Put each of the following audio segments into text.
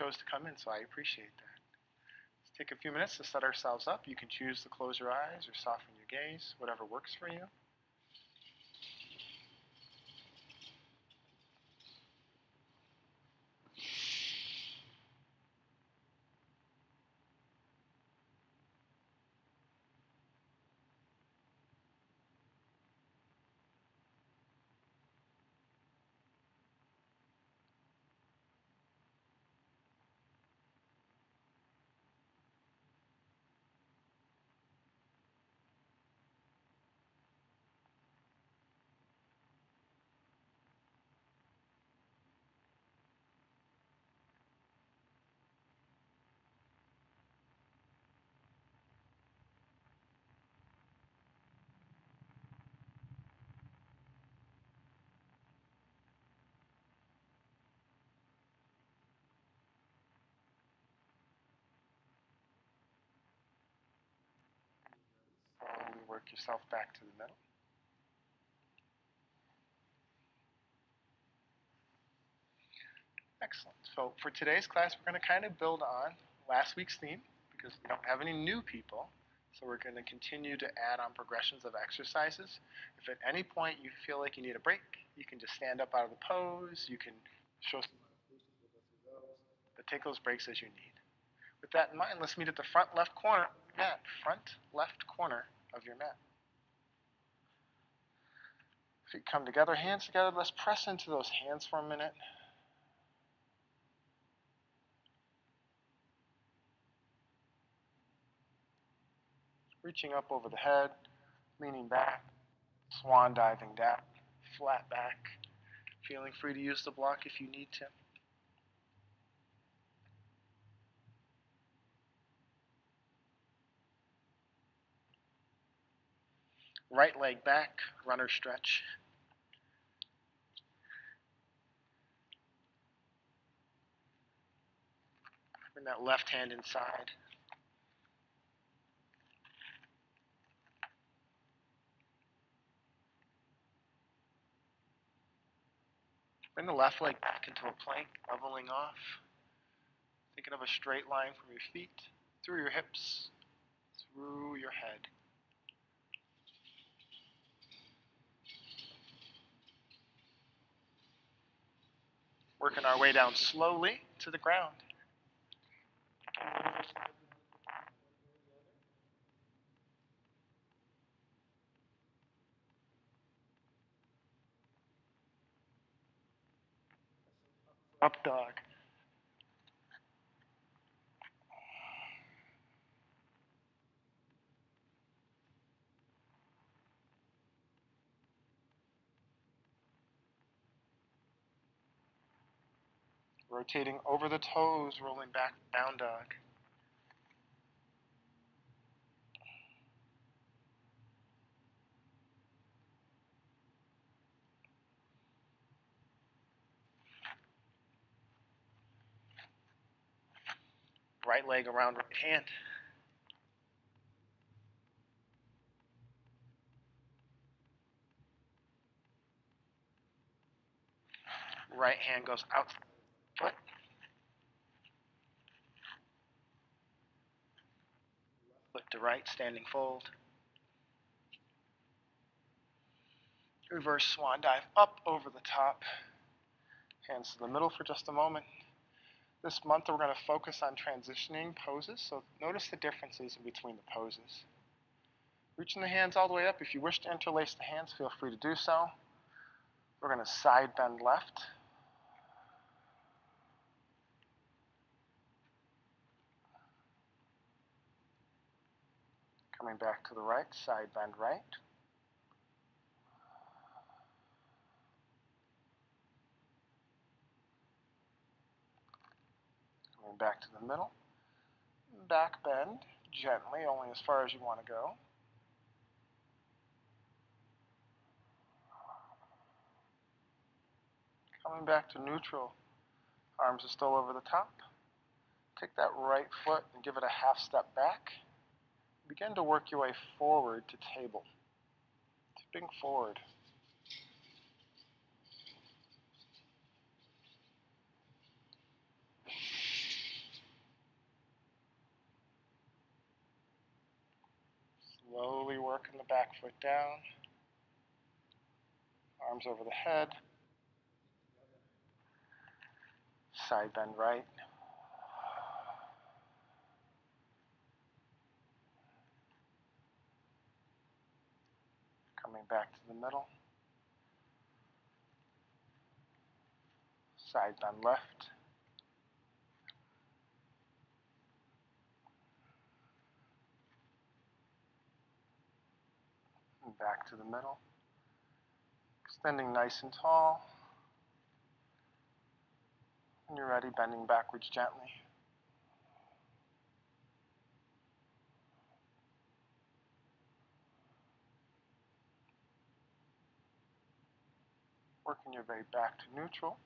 chose to come in, so I appreciate that. Let's take a few minutes to set ourselves up. You can choose to close your eyes or soften your gaze, whatever works for you. Slowly work yourself back to the middle. Excellent. So for today's class, we're going to kind of build on last week's theme because we don't have any new people. So we're going to continue to add on progressions of exercises. If at any point you feel like you need a break, you can just stand up out of the pose. You can show some but take those breaks as you need. With that in mind, let's meet at the front left corner of your mat. Front left corner of your mat. Feet come together, hands together. Let's press into those hands for a minute. Reaching up over the head, leaning back, swan diving down, flat back, feeling free to use the block if you need to. Right leg back, runner stretch. Bring that left hand inside. Bring the left leg back into a plank, leveling off. Thinking of a straight line from your feet, through your hips, through your head. Working our way down slowly to the ground. Up dog. Rotating over the toes, rolling back, down dog. Right leg around right hand. Right hand goes out foot. Foot to right, standing fold. Reverse swan dive up over the top. Hands to the middle for just a moment. This month we're going to focus on transitioning poses, so notice the differences in between the poses. Reaching the hands all the way up. If you wish to interlace the hands, feel free to do so. We're going to side bend left. Coming back to the right, side bend right. Coming back to the middle. Back bend gently, only as far as you want to go. Coming back to neutral. Arms are still over the top. Take that right foot and give it a half step back. Begin to work your way forward to table. Tipping forward. working the back foot down. Arms over the head. Side bend right. Coming back to the middle. Side bend left. And back to the middle. Extending nice and tall. When you're ready, bending backwards gently. Working your way back to neutral.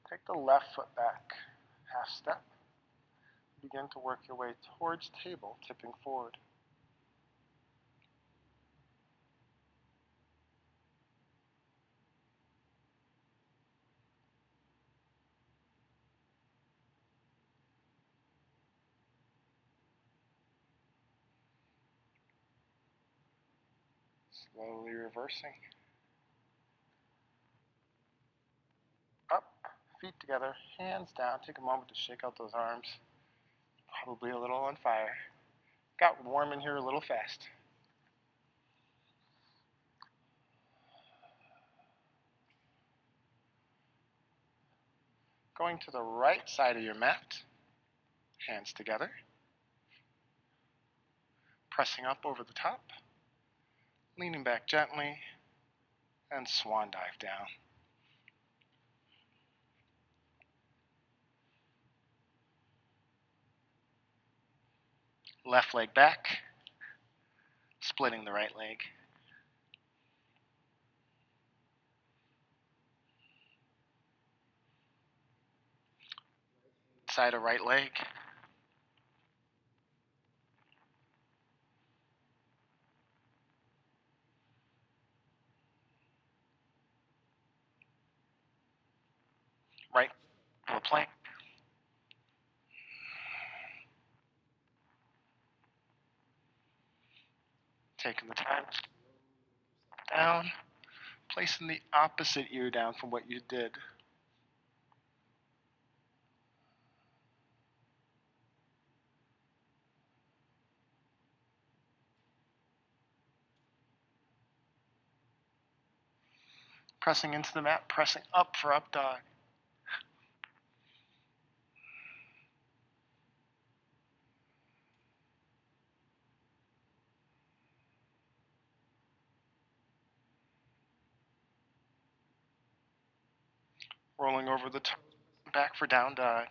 Take the left foot back, half step. Begin to work your way towards table, tipping forward. Slowly reversing. Up, feet together, hands down. Take a moment to shake out those arms. Probably a little on fire. Got warm in here a little fast. Going to the right side of your mat. Hands together. Pressing up over the top. Leaning back gently. And swan dive down. Left leg back. Splitting the right leg. Side of right leg. Right to a plank. Taking the time down. Placing the opposite ear down from what you did. Pressing into the mat, pressing up for up dog. Rolling over the top, back for down dog.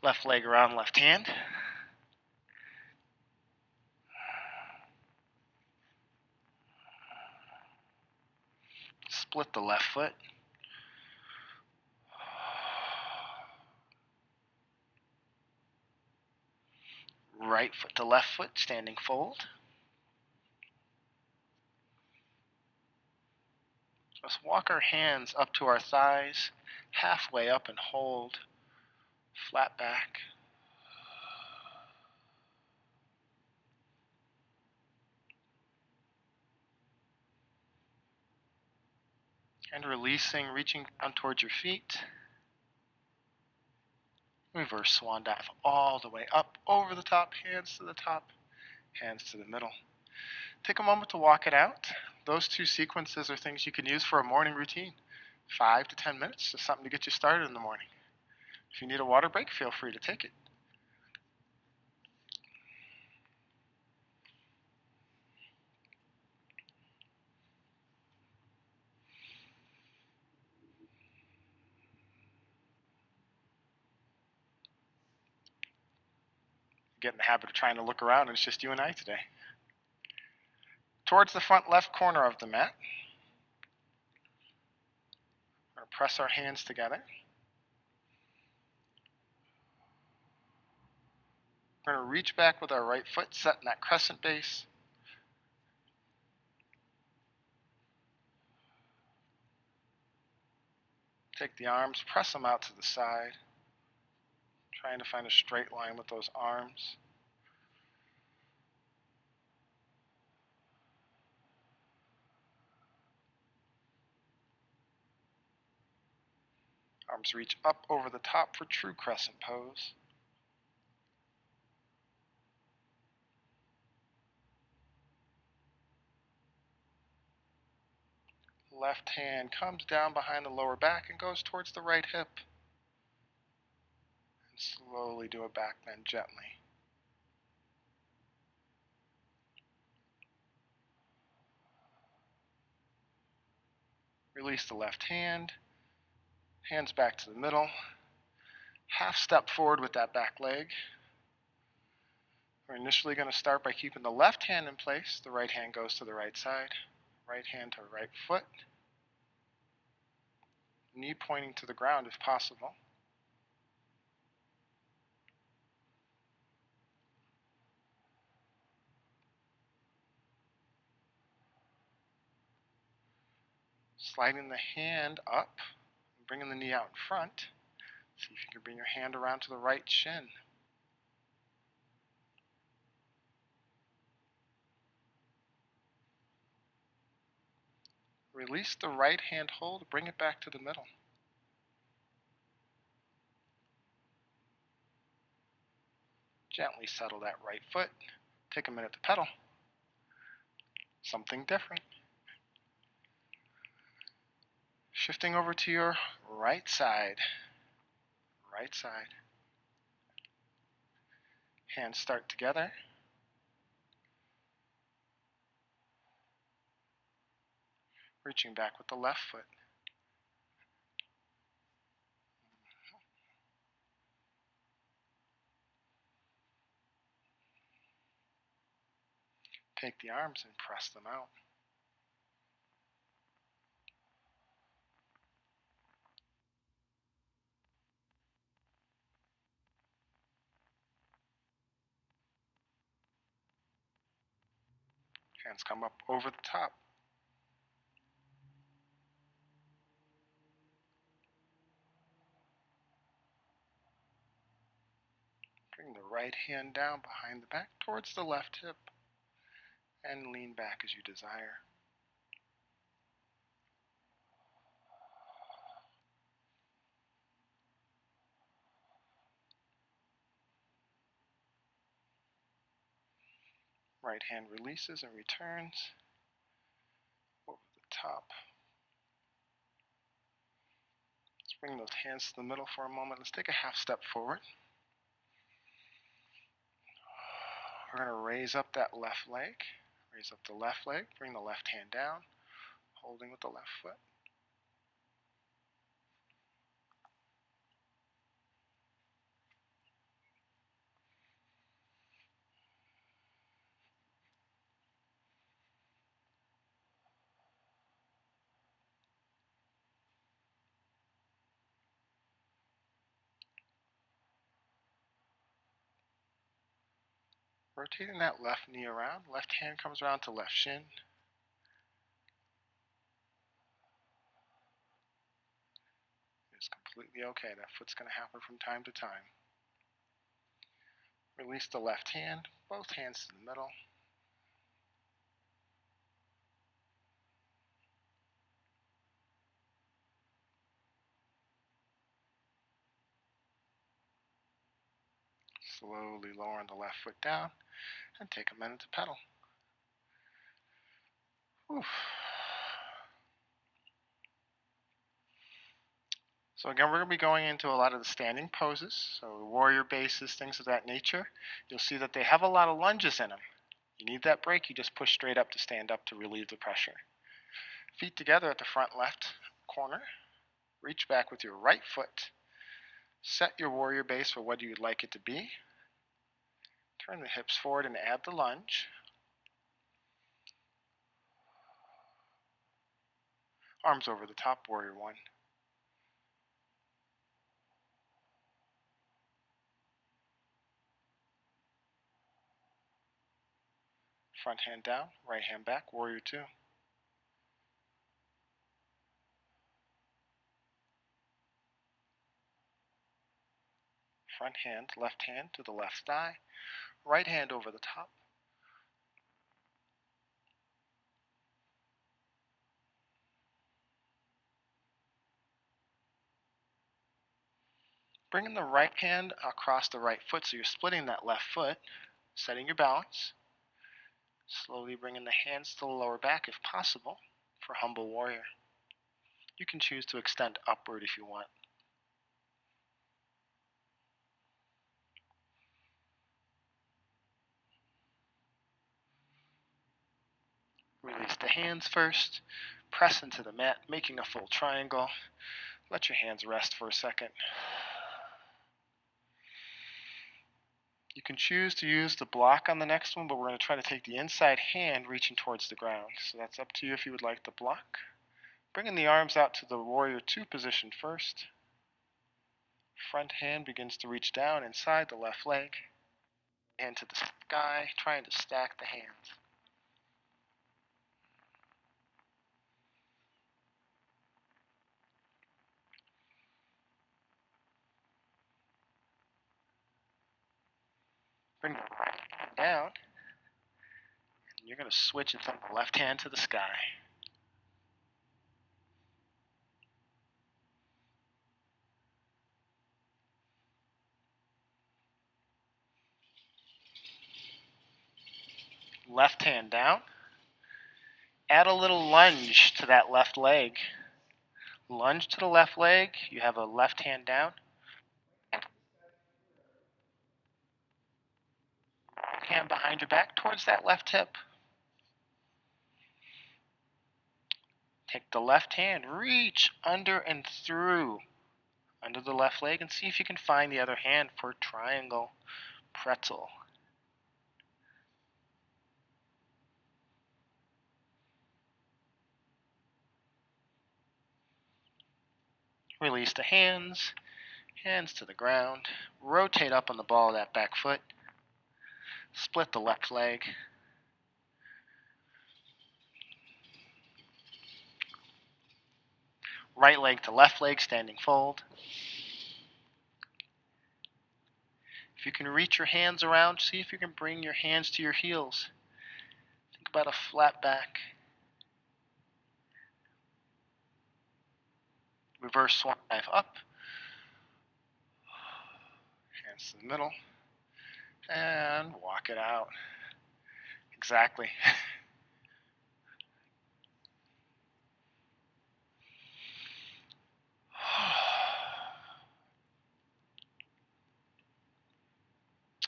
Left leg around left hand. Split the left foot. Right foot to left foot, standing fold. Let's walk our hands up to our thighs, halfway up and hold, flat back. And releasing, reaching down towards your feet. Reverse swan dive all the way up, over the top, hands to the top, hands to the middle. Take a moment to walk it out. Those two sequences are things you can use for a morning routine. 5 to 10 minutes, just something to get you started in the morning. If you need a water break, feel free to take it. Get in the habit of trying to look around, and it's just you and I today. Towards the front left corner of the mat, we're going to press our hands together. We're going to reach back with our right foot, setting that crescent base. Take the arms, press them out to the side, trying to find a straight line with those arms. Arms reach up over the top for true crescent pose. Left hand comes down behind the lower back and goes towards the right hip. And slowly do a back bend gently. Release the left hand. Hands back to the middle. Half step forward with that back leg. We're initially going to start by keeping the left hand in place. The right hand goes to the right side. Right hand to right foot. Knee pointing to the ground if possible. Sliding the hand up, bringing the knee out in front. See if you can bring your hand around to the right shin. Release the right hand hold, bring it back to the middle. Gently settle that right foot. Take a minute to pedal. Something different. Shifting over to your right side. Right side. Hands start together. Reaching back with the left foot. Take the arms and press them out. Hands come up over the top. Bring the right hand down behind the back towards the left hip and lean back as you desire. Right hand releases and returns over the top. Let's bring those hands to the middle for a moment. Let's take a half step forward. We're going to raise up that left leg. Raise up the left leg. Bring the left hand down, holding with the left foot. Rotating that left knee around. Left hand comes around to left shin. It's completely okay. That foot's going to happen from time to time. Release the left hand, both hands to the middle. Slowly lowering the left foot down and take a minute to pedal. Whew. So again, we're going to be going into a lot of the standing poses, so warrior bases, things of that nature. You'll see that they have a lot of lunges in them. You need that break, you just push straight up to stand up to relieve the pressure. Feet together at the front left corner. Reach back with your right foot. Set your warrior base for what you'd like it to be. Turn the hips forward and add the lunge. Arms over the top, warrior one. Front hand down, right hand back, warrior two. Front hand, left hand to the left thigh, right hand over the top. Bringing the right hand across the right foot, so you're splitting that left foot, setting your balance. Slowly bringing the hands to the lower back if possible for humble warrior. You can choose to extend upward if you want. Release the hands first. Press into the mat, making a full triangle. Let your hands rest for a second. You can choose to use the block on the next one, but we're going to try to take the inside hand reaching towards the ground. So that's up to you if you would like the block. Bringing the arms out to the warrior 2 position first. Front hand begins to reach down inside the left leg. Hand to the sky, trying to stack the hands. Bring the right hand down. And you're going to switch and send the left hand to the sky. Left hand down. Add a little lunge to that left leg. Lunge to the left leg. You have a left hand down. Hand behind your back towards that left hip. Take the left hand, reach under and through under the left leg, and see if you can find the other hand for triangle pretzel. Release the hands, hands to the ground. Rotate up on the ball of that back foot. Split the left leg. Right leg to left leg, standing fold. If you can reach your hands around, see if you can bring your hands to your heels. Think about a flat back. Reverse swan dive up. Hands to the middle. And walk it out. Exactly.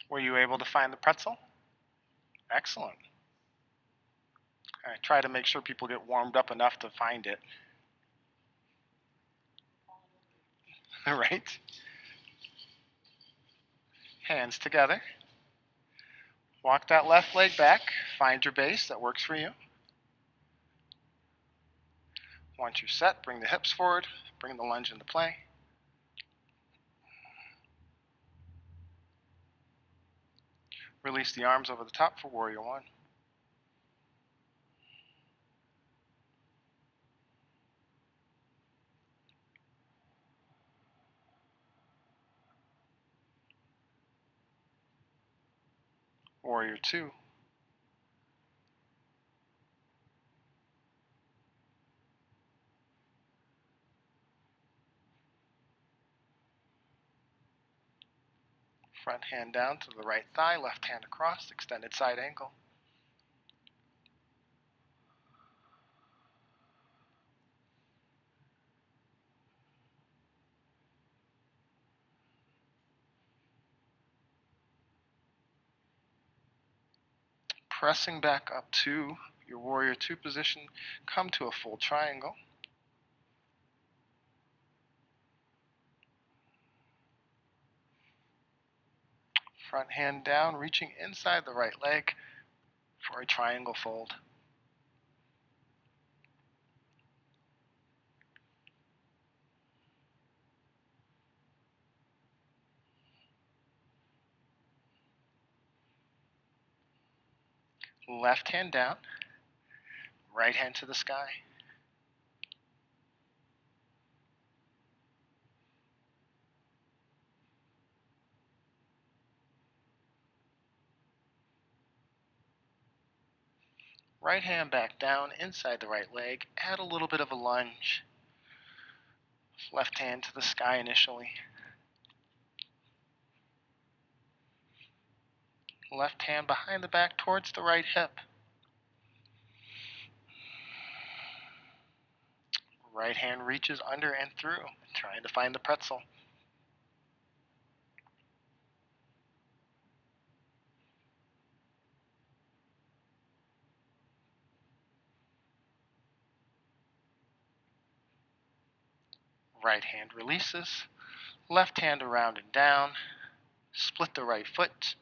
Were you able to find the pretzel? Excellent. I try to make sure people get warmed up enough to find it. Right? Hands together. Walk that left leg back. Find your base that works for you. Once you're set, bring the hips forward. Bring the lunge into play. Release the arms over the top for warrior 1. Warrior 2. Front hand down to the right thigh, left hand across, extended side ankle. Pressing back up to your warrior 2 position, come to a full triangle. Front hand down, reaching inside the right leg for a triangle fold. Left hand down, right hand to the sky. Right hand back down inside the right leg. Add a little bit of a lunge. Left hand to the sky initially. Left hand behind the back towards the right hip. Right hand reaches under and through, trying to find the pretzel. Right hand releases. Left hand around and down. Split the right foot.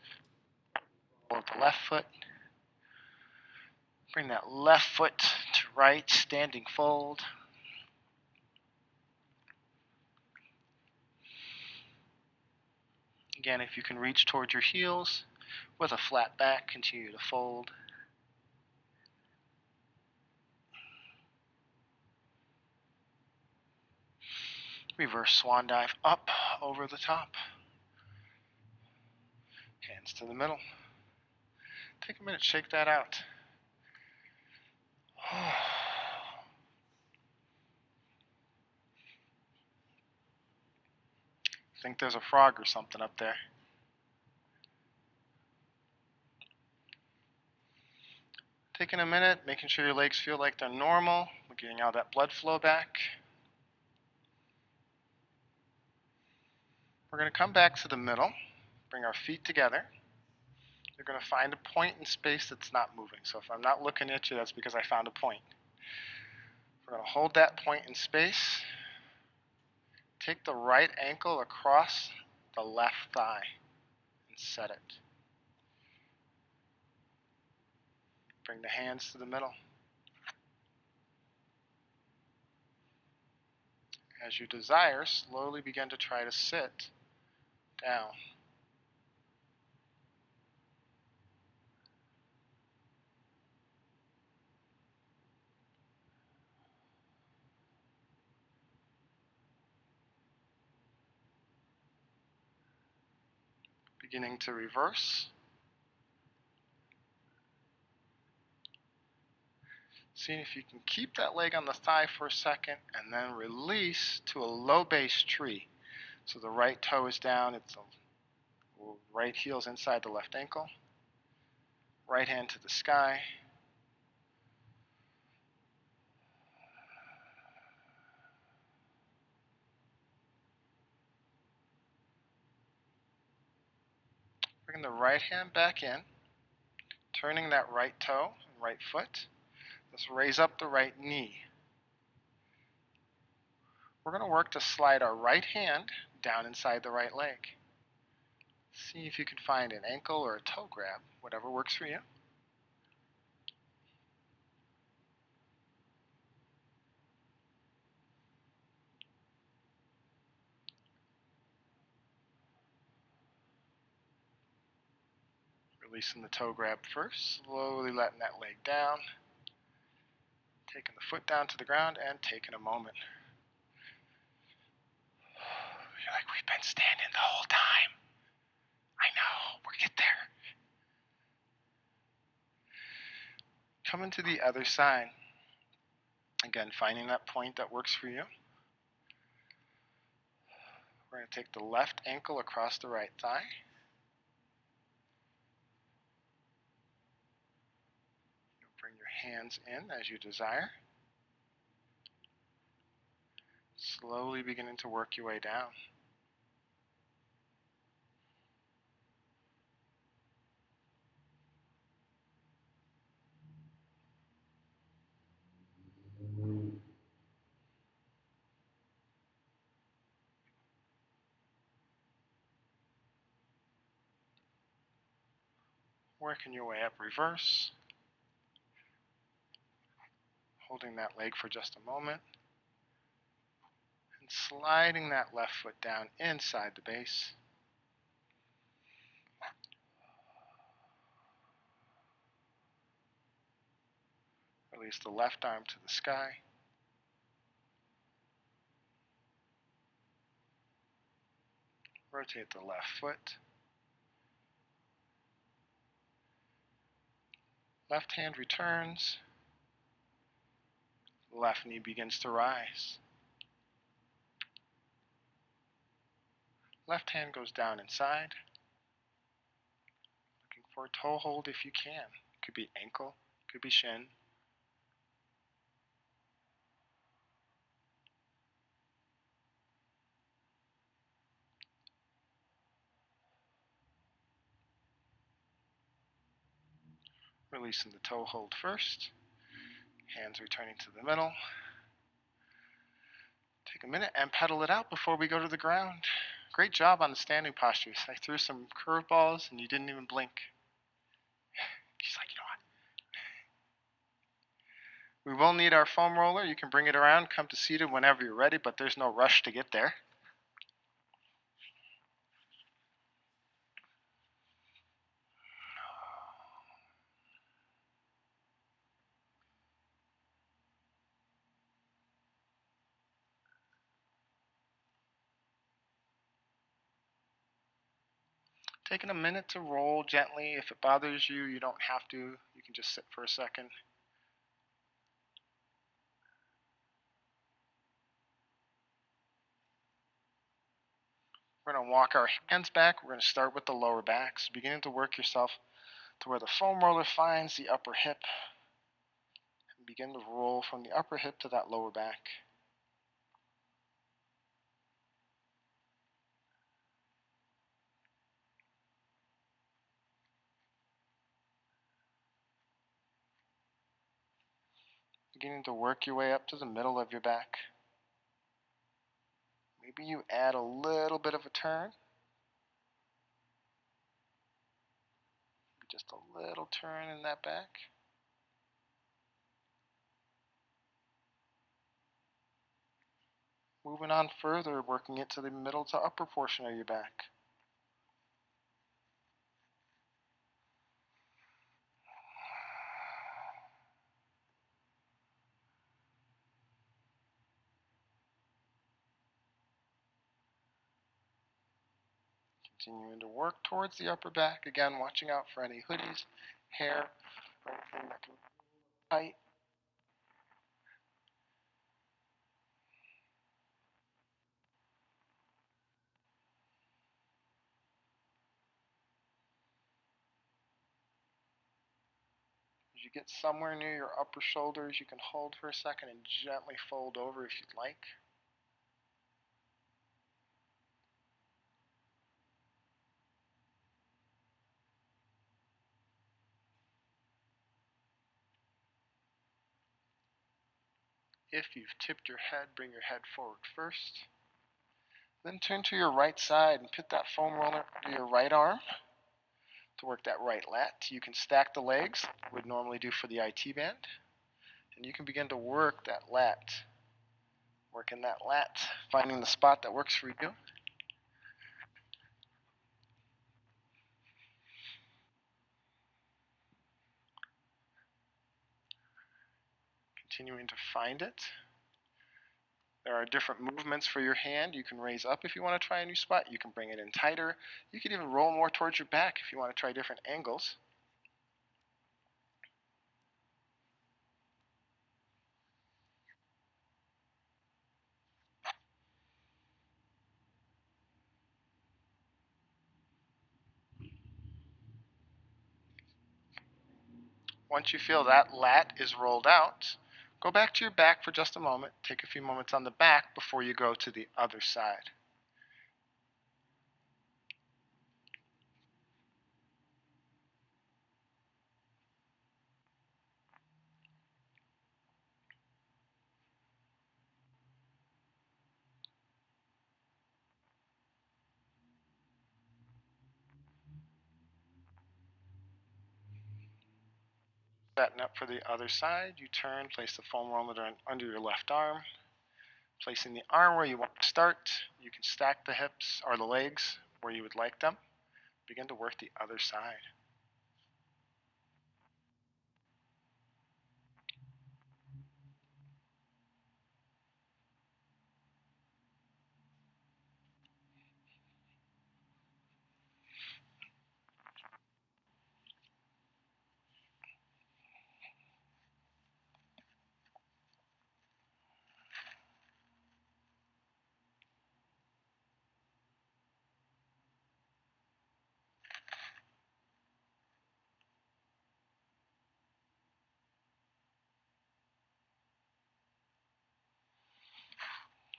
Hold the left foot. Bring that left foot to right, standing fold. Again, if you can reach towards your heels with a flat back, continue to fold. Reverse swan dive up over the top. Hands to the middle. Take a minute, shake that out. Think there's a frog or something up there. Taking a minute, making sure your legs feel like they're normal. We're getting all that blood flow back. We're going to come back to the middle, bring our feet together. You're going to find a point in space that's not moving. So if I'm not looking at you, that's because I found a point. We're going to hold that point in space. Take the right ankle across the left thigh and set it. Bring the hands to the middle. As you desire, slowly begin to try to sit down. Beginning to reverse. See if you can keep that leg on the thigh for a second and then release to a low base tree. So the right toe is down, it's the right heel's inside the left ankle. Right hand to the sky. Bring the right hand back in, turning that right toe and right foot. Let's raise up the right knee. We're going to work to slide our right hand down inside the right leg. See if you can find an ankle or a toe grab, whatever works for you. Releasing the toe grab first, slowly letting that leg down. Taking the foot down to the ground and taking a moment. You're like, we've been standing the whole time. I know, we'll get there. Coming to the other side. Again, finding that point that works for you. We're going to take the left ankle across the right thigh. You'll bring your hands in as you desire. Slowly beginning to work your way down. Working your way up reverse. Holding that leg for just a moment. And sliding that left foot down inside the base. Release the left arm to the sky. Rotate the left foot. Left hand returns. Left knee begins to rise. Left hand goes down inside. Looking for a toe hold if you can. Could be ankle, could be shin. Releasing the toe hold first. Hands returning to the middle. Take a minute and pedal it out before we go to the ground. Great job on the standing postures. I threw some curveballs and you didn't even blink. She's like, you know what? We will need our foam roller. You can bring it around, come to seated whenever you're ready, but there's no rush to get there. Taking a minute to roll gently. If it bothers you, you don't have to. You can just sit for a second. We're going to walk our hands back. We're going to start with the lower back. So beginning to work yourself to where the foam roller finds the upper hip. And begin to roll from the upper hip to that lower back. Beginning to work your way up to the middle of your back. Maybe you add a little bit of a turn. Just a little turn in that back. Moving on further, working it to the middle to upper portion of your back. Continuing to work towards the upper back. Again, watching out for any hoodies, hair, or anything that can be tight. As you get somewhere near your upper shoulders, you can hold for a second and gently fold over if you'd like. If you've tipped your head, bring your head forward first. Then turn to your right side and put that foam roller under your right arm to work that right lat. You can stack the legs, like you would normally do for the IT band. And you can begin to work that lat. Working that lat, finding the spot that works for you. Continuing to find it. There are different movements for your hand. You can raise up if you want to try a new spot. You can bring it in tighter. You can even roll more towards your back if you want to try different angles. Once you feel that lat is rolled out, go back to your back for just a moment. Take a few moments on the back before you go to the other side. Setting up for the other side, you turn, place the foam roller under your left arm. Placing the arm where you want to start, you can stack the hips or the legs where you would like them. Begin to work the other side.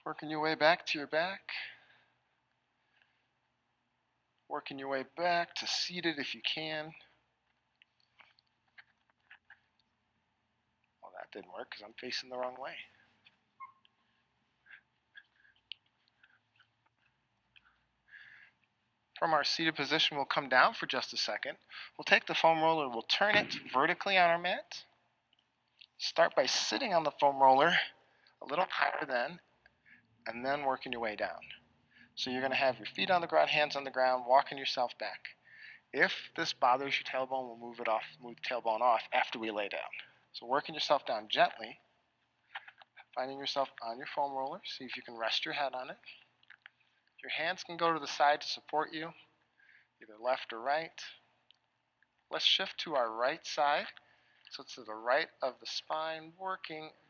Working your way back to your back. Working your way back to seated if you can. Well, that didn't work because I'm facing the wrong way. From our seated position, we'll come down for just a second. We'll take the foam roller, we'll turn it vertically on our mat. Start by sitting on the foam roller a little higher and then working your way down. So you're going to have your feet on the ground, hands on the ground, walking yourself back. If this bothers your tailbone, we'll move the tailbone off after we lay down. So working yourself down gently, finding yourself on your foam roller. See if you can rest your head on it. Your hands can go to the side to support you, either left or right. Let's shift to our right side. So to the right of the spine,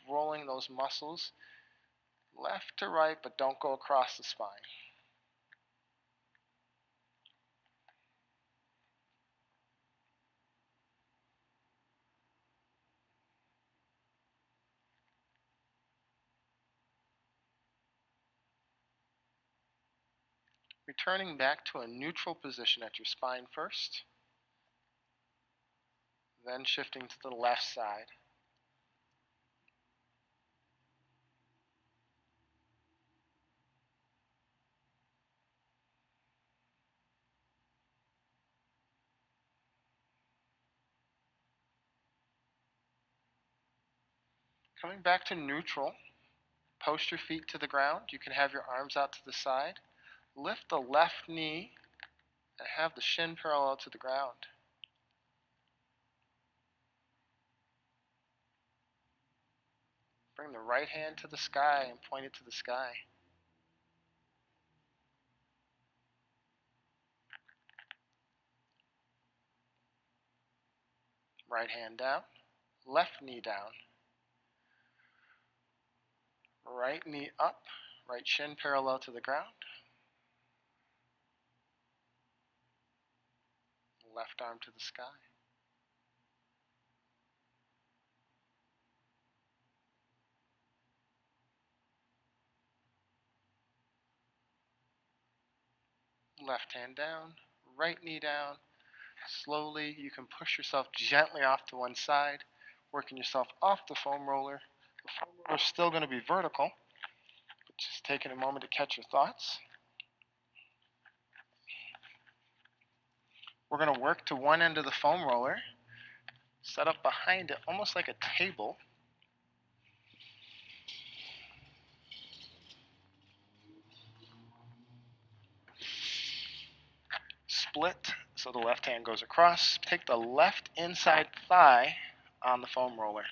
rolling those muscles left to right, but don't go across the spine. Returning back to a neutral position at your spine first, then shifting to the left side. Coming back to neutral, post your feet to the ground. You can have your arms out to the side. Lift the left knee and have the shin parallel to the ground. Bring the right hand to the sky and point it to the sky. Right hand down, left knee down. Right knee up, right shin parallel to the ground. Left arm to the sky. Left hand down, right knee down. Slowly, you can push yourself gently off to one side, working yourself off the foam roller. The foam roller is still going to be vertical, but just taking a moment to catch your thoughts. We're going to work to one end of the foam roller, set up behind it almost like a table. Split so the left hand goes across. Take the left inside thigh on the foam roller.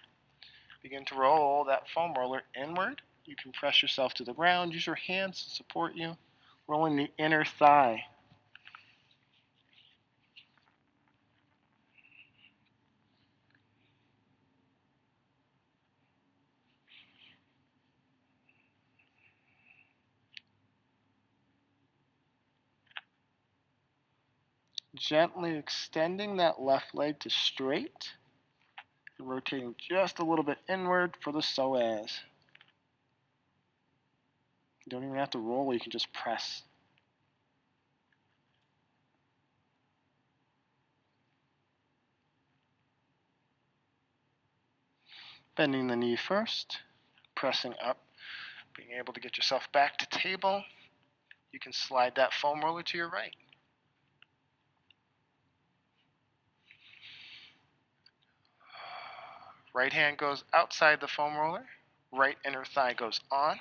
Begin to roll that foam roller inward. You can press yourself to the ground. Use your hands to support you. Rolling the inner thigh. Gently extending that left leg to straight. And rotating just a little bit inward for the psoas. You don't even have to roll, you can just press. Bending the knee first, pressing up, being able to get yourself back to table. You can slide that foam roller to your right. Right hand goes outside the foam roller. Right inner thigh goes on.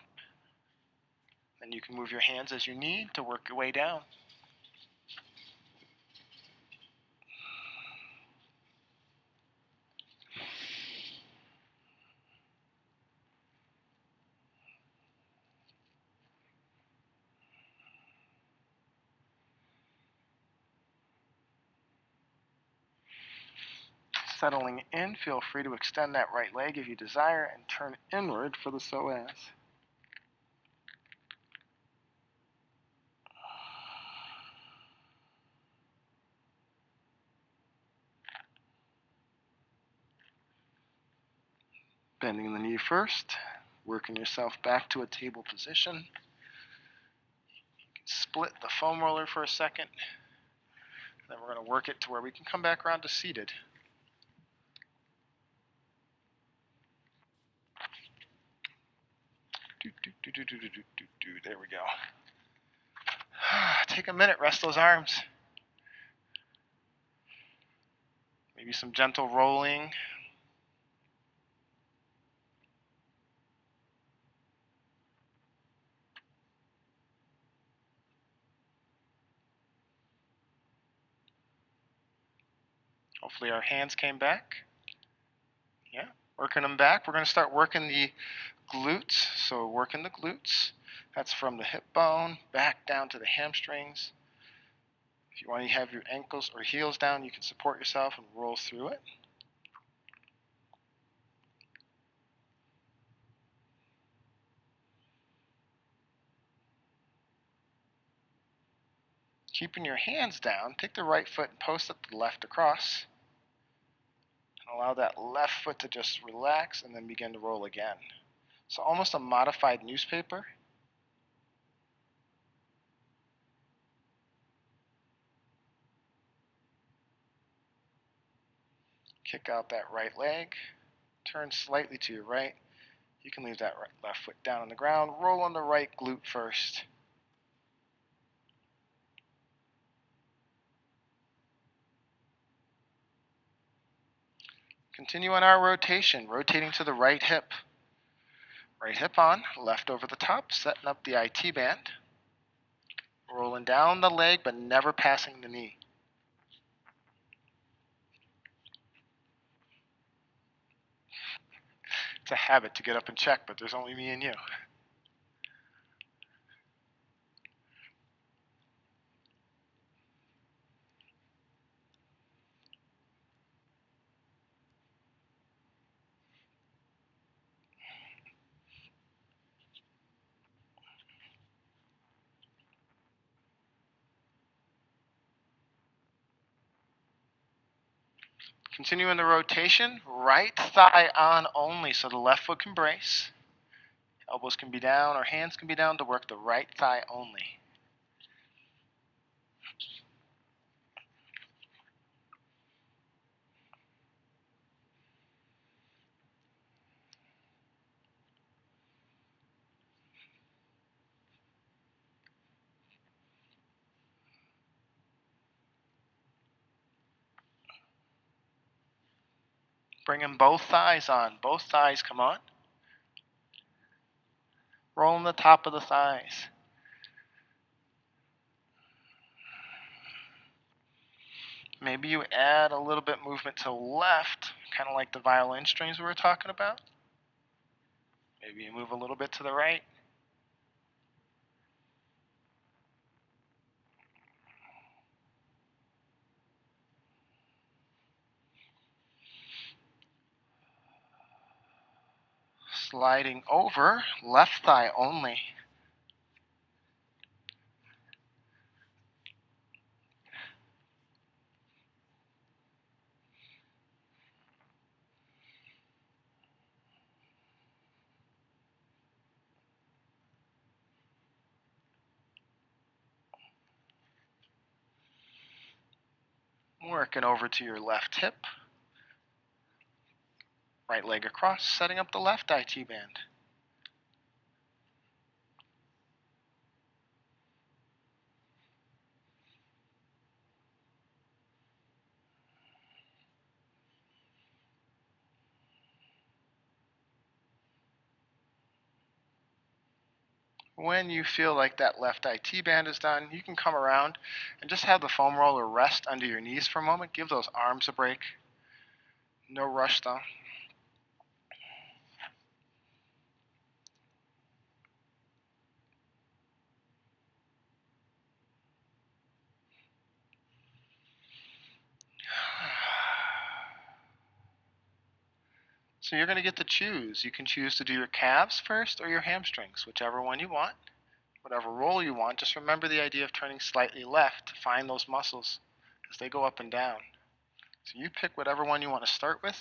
Then you can move your hands as you need to work your way down. Settling in, feel free to extend that right leg if you desire and turn inward for the psoas. Bending the knee first, Working yourself back to a table position. You can split the foam roller for a second. Then we're going to work it to where we can come back around to seated. There we go. Take a minute, rest those arms. Maybe some gentle rolling. Hopefully our hands came back. Yeah, working them back. We're going to start working the glutes. So working the glutes. That's from the hip bone back down to the hamstrings. If you want to have your ankles or heels down, you can support yourself and roll through it. Keeping your hands down, take the right foot and post it the left across. And allow that left foot to just relax and then begin to roll again. So almost a modified newspaper. Kick out that right leg. Turn slightly to your right. You can leave that left foot down on the ground. Roll on the right glute first. Continue on our rotation, rotating to the right hip. Right hip on, left over the top, setting up the IT band. Rolling down the leg, but never passing the knee. It's a habit to get up and check, but there's only me and you. Continuing the rotation, right thigh on only, so the left foot can brace. Elbows can be down or hands can be down to work the right thigh only. Bringing both thighs on. Both thighs come on. Rolling the top of the thighs. Maybe you add a little bit movement to the left, kind of like the violin strings we were talking about. Maybe you move a little bit to the right. Sliding over, left thigh only. Working over to your left hip. Right leg across, setting up the left IT band. When you feel like that left IT band is done, you can come around and just have the foam roller rest under your knees for a moment. Give those arms a break. No rush though. So you're going to get to choose. You can choose to do your calves first or your hamstrings, whichever one you want. Whatever roll you want, just remember the idea of turning slightly left to find those muscles as they go up and down. So you pick whatever one you want to start with.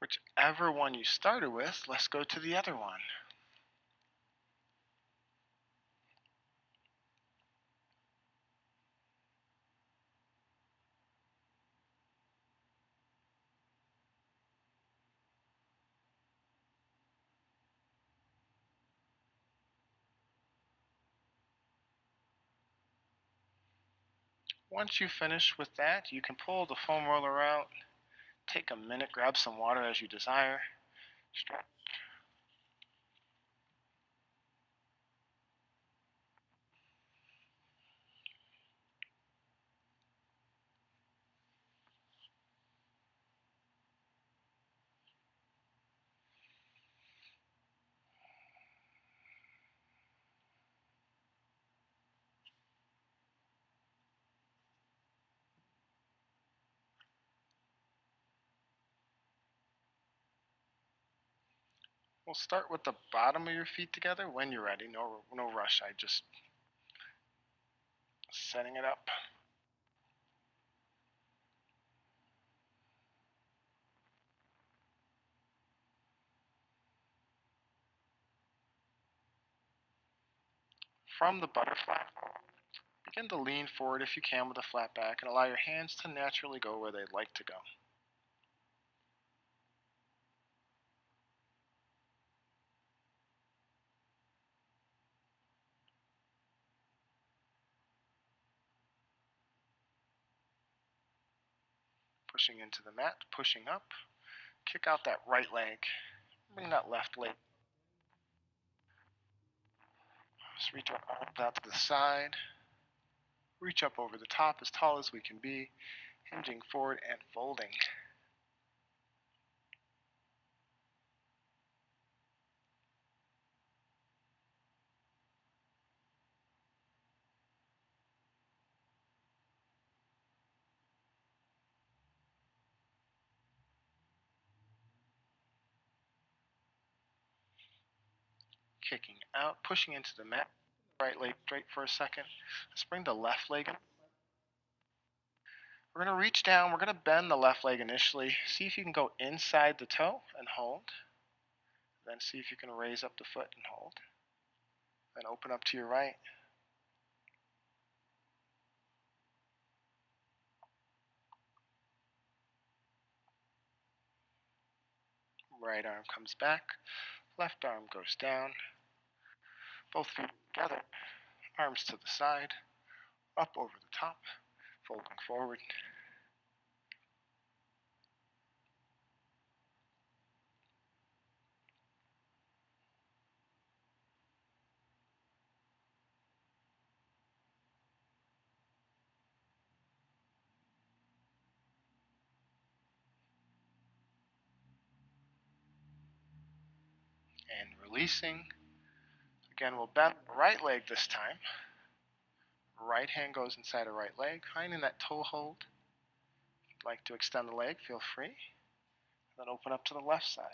Whichever one you started with, let's go to the other one. Once you finish with that, you can pull the foam roller out, take a minute, grab some water as you desire. We'll start with the bottom of your feet together when you're ready. No rush. I just setting it up. From the butterfly, begin to lean forward if you can with a flat back and allow your hands to naturally go where they'd like to go. Pushing into the mat, pushing up. Kick out that right leg. Bring that left leg. Just reach our arms out to the side. Reach up over the top as tall as we can be, hinging forward and folding. Kicking out, pushing into the mat. Right leg straight for a second. Let's bring the left leg in. We're going to reach down. We're going to bend the left leg initially. See if you can go inside the toe and hold. Then see if you can raise up the foot and hold. Then open up to your right. Right arm comes back. Left arm goes down. Both feet together. Arms to the side. Up over the top. Folding forward. And releasing. Again, we'll bend the right leg this time. Right hand goes inside a right leg, finding that toe hold. If you'd like to extend the leg, feel free. Then open up to the left side.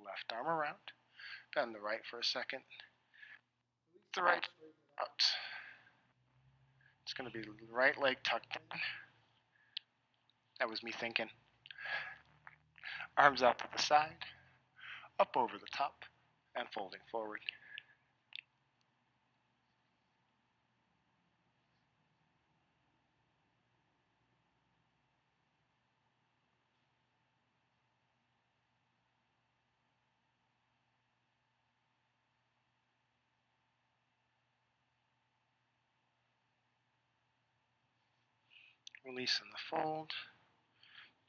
Left arm around. Bend the right for a second. Release the right out. It's going to be the right leg tucked in. That was me thinking. Arms out to the side, up over the top, and folding forward. Releasing the fold.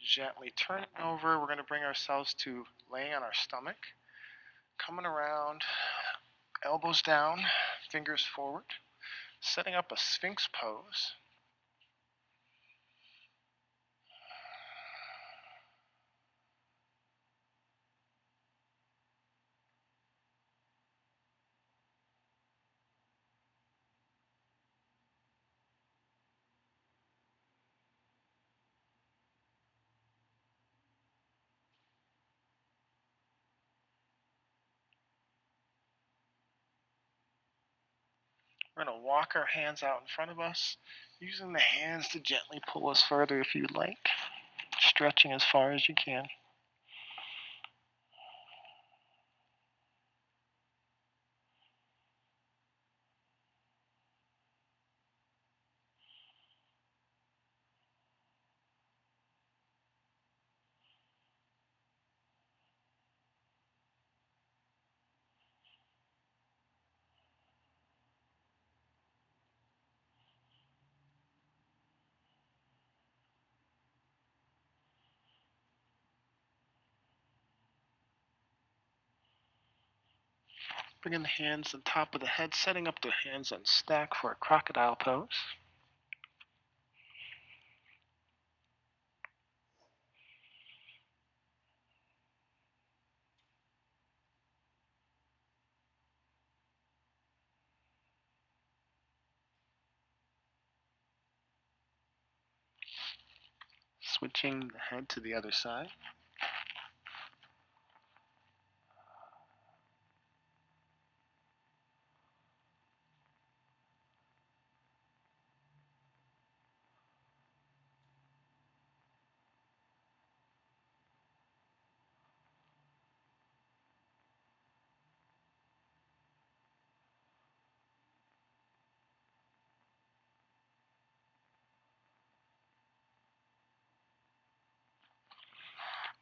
Gently turning over. We're going to bring ourselves to laying on our stomach. Coming around, elbows down, fingers forward. Setting up a Sphinx pose. We're going to walk our hands out in front of us, using the hands to gently pull us further if you'd like, stretching as far as you can. Bringing the hands on top of the head, setting up the hands on stack for a crocodile pose. Switching the head to the other side.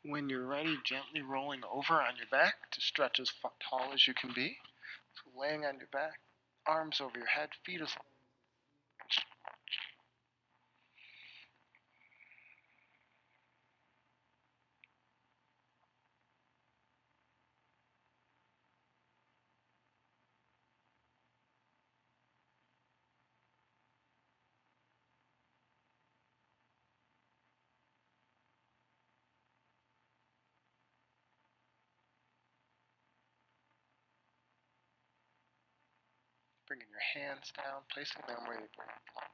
When you're ready, gently rolling over on your back to stretch as tall as you can be. So laying on your back, arms over your head, feet as bringing your hands down, placing them where you bring them.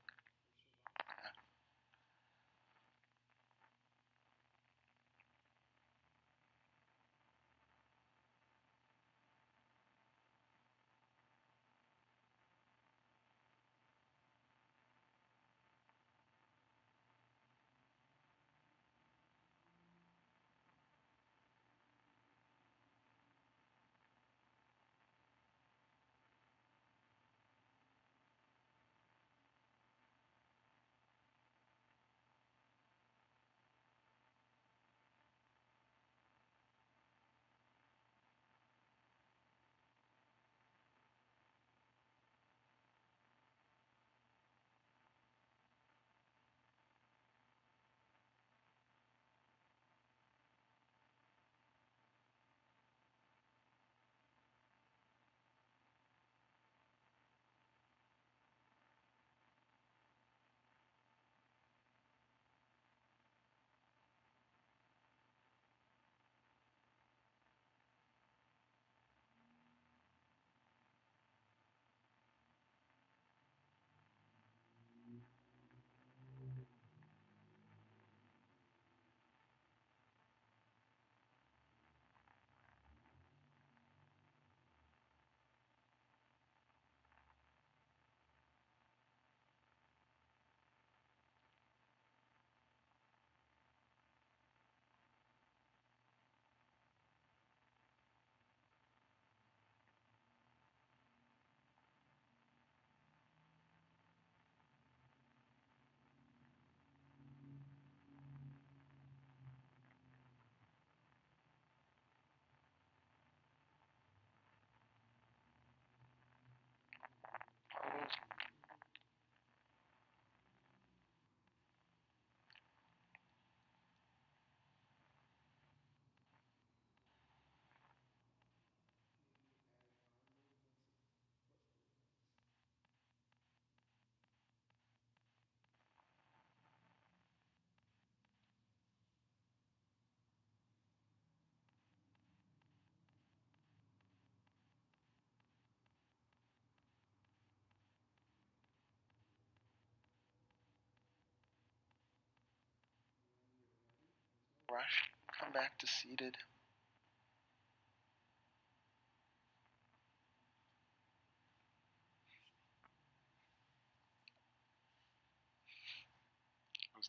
Rush, come back to seated.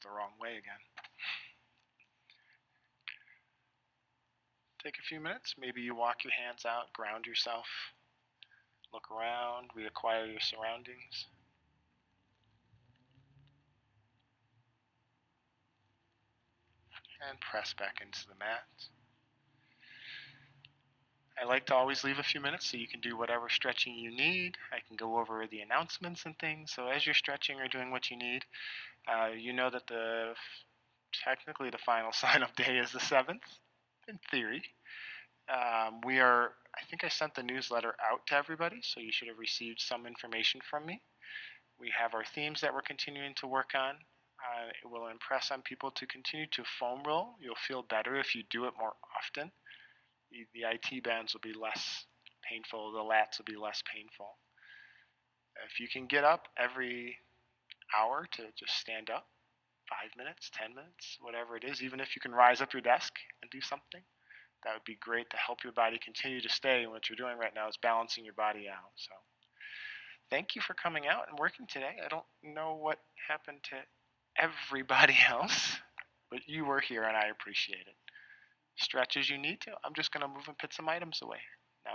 the wrong way again. Take a few minutes. Maybe you walk your hands out, ground yourself, look around, reacquire your surroundings. And press back into the mat. I like to always leave a few minutes so you can do whatever stretching you need. I can go over the announcements and things. So as you're stretching or doing what you need, you know that technically the final sign-up day is the 7th, in theory. I think I sent the newsletter out to everybody, so you should have received some information from me. We have our themes that we're continuing to work on. It will impress on people to continue to foam roll. You'll feel better if you do it more often. The IT bands will be less painful. The lats will be less painful. If you can get up every hour to just stand up, 5 minutes, 10 minutes, whatever it is, even if you can rise up your desk and do something, that would be great to help your body continue to stay. And what you're doing right now is balancing your body out. So thank you for coming out and working today. I don't know what happened to everybody else, but you were here and I appreciate it. Stretch as you need to. I'm just going to move and put some items away.